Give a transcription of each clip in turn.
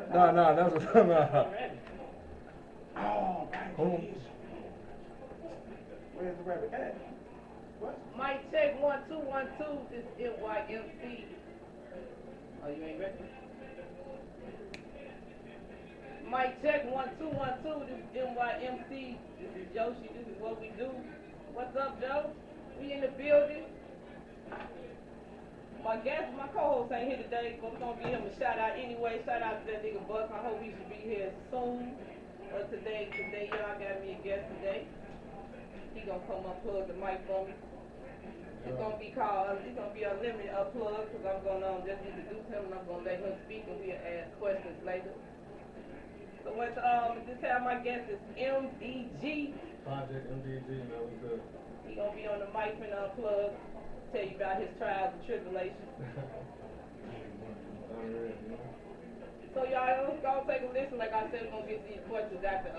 Nah, that's what I'm Oh, right. Where's the rabbit at? What? Mic check 1 2 1 2. This is MYMC. Oh, you ain't ready? Mic check 1 2 1 2. This is MYMC. This is Yoshi. This is what we do. What's up, Joe? We in the building. My guest, my co-host ain't here today, but we're gonna give him a shout out anyway. Shout out to that nigga Buck. I hope he should be here soon. Today y'all got me a guest today. He gonna come unplug the mic for me. It's gonna be a limited upplug because I'm gonna just introduce him and I'm gonna let him speak and we'll ask questions later. So this time my guest is MDG. Prajek MDG, man, we good. He gonna be on the mic and unplug, tell you about his trials and tribulations. So y'all, let's go take a listen. Like I said, we're gonna get these questions after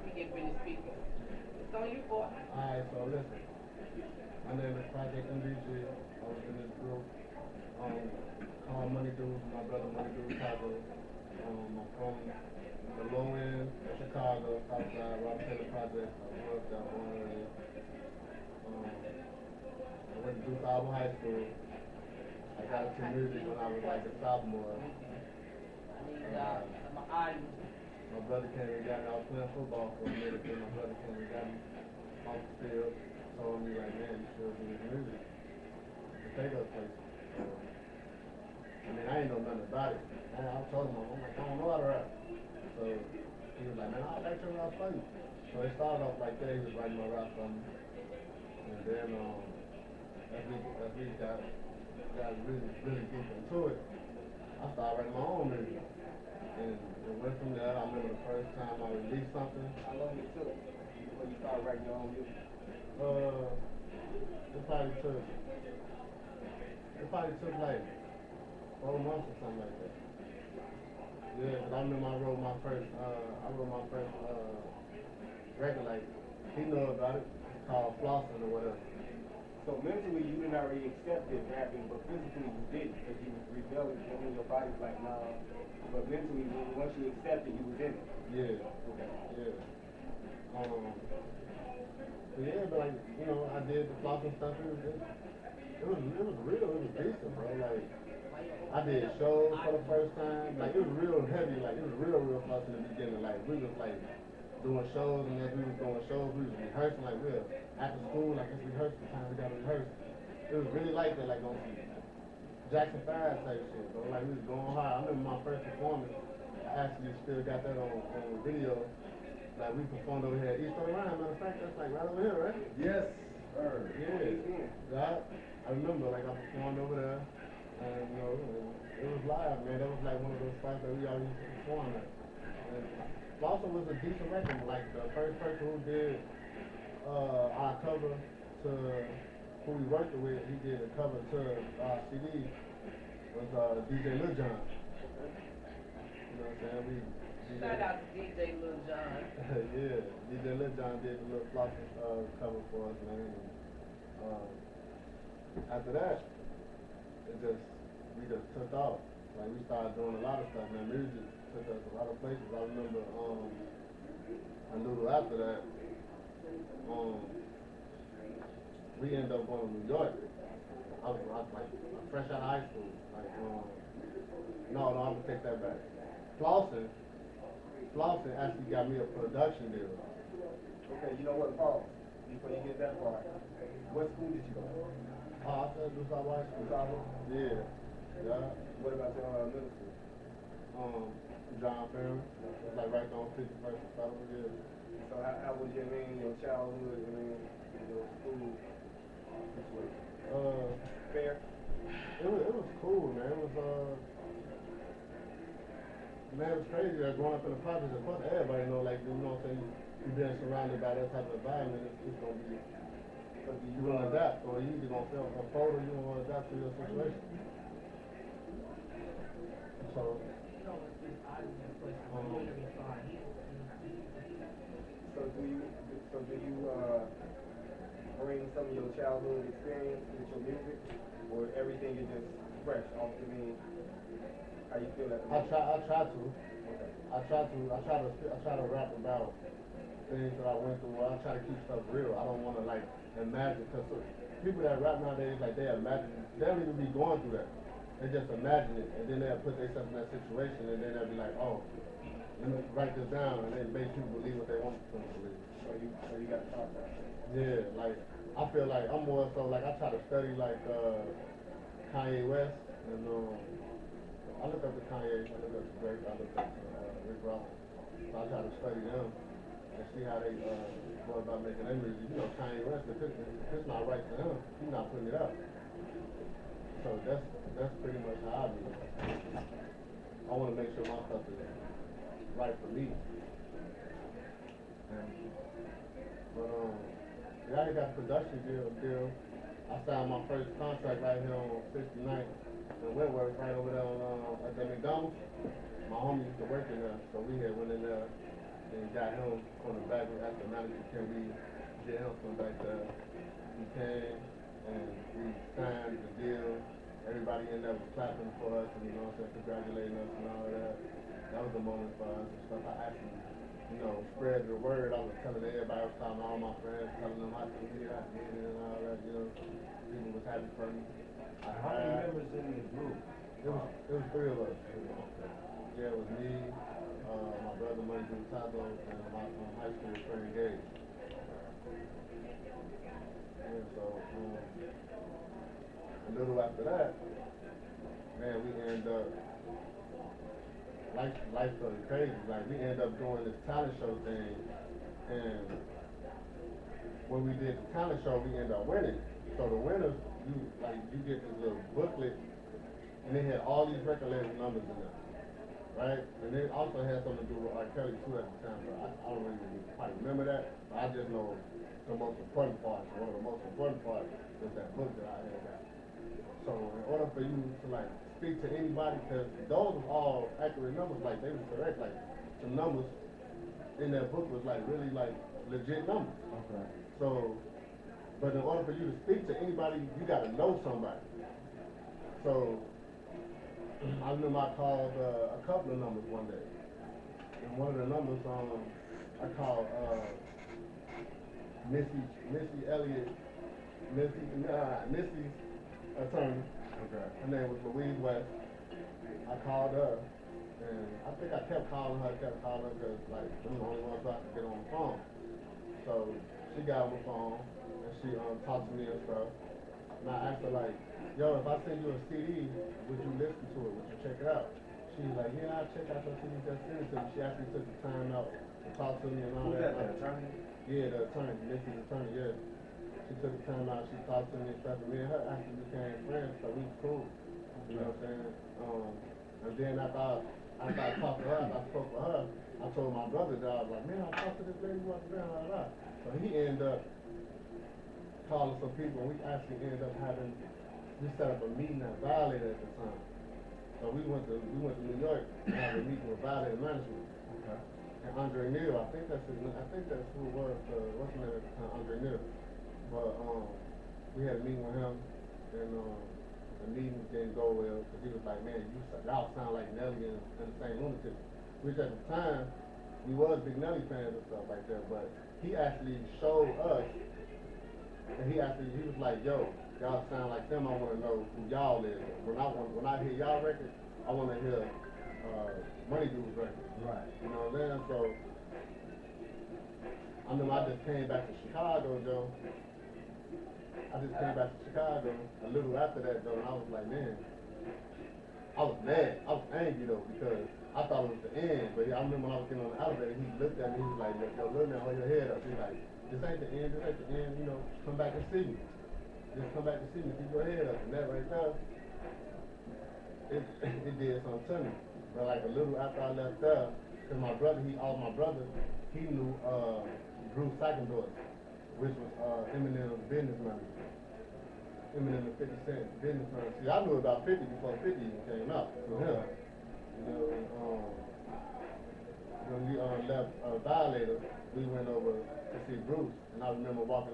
we get finished speaking. It's on you, boy. Alright, so listen. My name is Prajek MDG. I was in this group. Called Money Dudes, my brother Money Dudes Chicago. I'm from the low end of Chicago, Southside, Robert Taylor Project. I grew up there, born and raised. I went to Duke Auburn High School. I got into music when I was like a sophomore. My brother came and got me. I was playing football for a minute, then my brother came and got me off the field, told me like, man, you should do this music. To take us places. So, I mean, I ain't know nothing about it. And I told him, I'm like, I don't know how to rap. So he was like, man, I'll write your rap for you. So it started off like that. He was writing my rap for me. And then as we got really deep into it, I started writing my own music. And it went from there. I remember the first time I released something. How long it took before you started writing your own music? It probably took like 4 months or something like that. Yeah, but I remember I wrote my first record, like, he knew about it. It's called Flossing or whatever. So mentally you didn't already accept it rapping, but physically you didn't because you was rebelling and then your body's like, nah. But mentally, once you accepted, you was in it. Yeah. Okay. Yeah. But yeah, but like, you know, I did the flossing stuff. It was real. It was decent, bro. Like, I did shows for the first time. Like, it was real heavy. Like, it was real flossing in the beginning. Like, we was like doing shows, and as we was doing shows, we was rehearsing. Like, we were after school, like it's rehearsal time. We gotta rehearse. It was really like that, like on Jackson 5 type shit, bro. Like, we was going hard. I remember my first performance. I actually still got that on video. Like, we performed over here at East Ryan. Matter of fact, that's like right over here, right? Yes, sir. Yeah. I remember, like, I performed over there. And, you know, it was live, man. That was like one of those spots that we always used to perform at. And Flosser was a decent record. Like, the first person who did our cover to who we worked with, he did a cover to our CD, was DJ Lil Jon. You know what I'm saying? Shout out to DJ Lil Jon. Yeah, DJ Lil Jon did a little Flosser cover for us, man. And, after that, we just took off. Like, we started doing a lot of stuff, man. Music took us a lot of places. I remember a little after that, we ended up going to New York. I was like fresh out of high school. Like, no, I'm gonna take that back. Flossin actually got me a production deal. Okay, you know what, Paul? Before you get that far, what school did you go to? I said Dusau High School. Yeah. What about your middle school? John Ferry. It's like right on 51st and Federal. Yeah. So how was your childhood, your school situation? Fair? It was cool, man. It was man, it was crazy. Like, growing up in the projects, of course, everybody know, like, you know what I'm saying, you being surrounded by that type of environment, it's gonna be, you gonna adapt, or you either gonna feel a photo, you gonna adapt to your situation. So do you bring some of your childhood experience with your music, or everything is just fresh off the mean? How you feel that? I try to. I try to rap about things that I went through. I try to keep stuff real. I don't want to like imagine, cause people that rap nowadays, like they imagine, they don't even be going through that. They just imagine it, and then they'll put themselves in that situation, and then they'll be like, oh, let me write this down, and then make people believe what they want them to believe. So you got to talk about it. Yeah, like I feel like I'm more so like I try to study like Kanye West, and I look up to Kanye, I look up to Drake, I look up to Rick Ross. So I try to study them and see how they go about making their music. You know, Kanye West, if it's not right for him, he's not putting it out. So that's pretty much how I do it. I want to make sure my stuff is right for me. But yeah, I got a production deal. I signed my first contract right here on 69th in Whitworth, right over there at the McDonald's. My homie used to work in there, so we had went in there and got him on the back. We asked the manager, can we get him from back there? He came and we signed the deal. Everybody in there was clapping for us and, you know what I'm saying, congratulating us and all that. That was a moment for us and stuff. I actually, you know, spread the word. I was telling everybody, I was telling all my friends, telling them I did it and all that, you know. People was happy for me. How many members in the group? It was three of us. Yeah, it was me, my brother Money Chicago, and my high school friend Gage. Yeah, so a little after that, man, we end up life started crazy. Like we end up doing this talent show thing, and when we did the talent show, we ended up winning. So the winners, you get this little booklet, and it had all these record label numbers in it, right? And it also had something to do with R. Kelly too at the time, but I don't really quite remember that. But I just know the most important part. One of the most important parts was that book that I had got. So in order for you to like speak to anybody, because those were all accurate numbers, like they were correct, like the numbers in that book was like really like legit numbers. Okay. So, but in order for you to speak to anybody, you got to know somebody. So I remember I called a couple of numbers one day, and one of the numbers I called Missy Elliott, Missy's attorney. Okay. Her name was Louise West. I called her, and I think I kept calling her because like I'm the only one so I could get on the phone. So she got on the phone and she talked to me and stuff. And I asked her like, yo, if I send you a CD, would you listen to it? Would you check it out? She was like, yeah, I'll check out your CD, just send it to me. She actually took the time out to talk to me and all Who's that. that, the attorney? Yeah, the attorney, Missy's attorney, yeah. She took the time out, she talked to me and stuff, and me and her actually became friends, so we was cool. You know what I'm saying? And then after I talked to her, after I spoke with her, I told my brother that I was like, man, I talked to this lady, what's down, blah, blah. So he ended up calling some people, and we actually ended up we set up a meeting at Violator at the time. So we went to New York and had a meeting with Violator Management. Okay. And Andre Neal, I think that's who it was, what's his name at the time, Andre Neal. But we had a meeting with him, and the meeting didn't go well, because he was like, man, y'all sound like Nelly and the same lunatic. Which at the time, we was big Nelly fans and stuff like that, but he actually showed us, and he was like, yo, y'all sound like them, I want to know who y'all is. When I hear y'all records, I want to hear Money Dude's records. Right. You know what I'm saying? So, I remember I just came back to Chicago, Joe. I just came back to Chicago a little after that, though, and I was like, man, I was mad. I was angry, though, because I thought it was the end. But I remember when I was getting on the elevator, he looked at me, he was like, yo, look now, hold your head up. He's like, this ain't the end, you know, come back and see me. Just come back and see me, keep your head up. And that right there, it did something to me. But like a little after I left there, because my brother, he knew Drew Seichendorf, which was Eminem's business manager. Eminem and 50 Cent business manager. See, I knew about 50 before 50 even came out from him. You know, when we left Violator, we went over to see Bruce, and I remember walking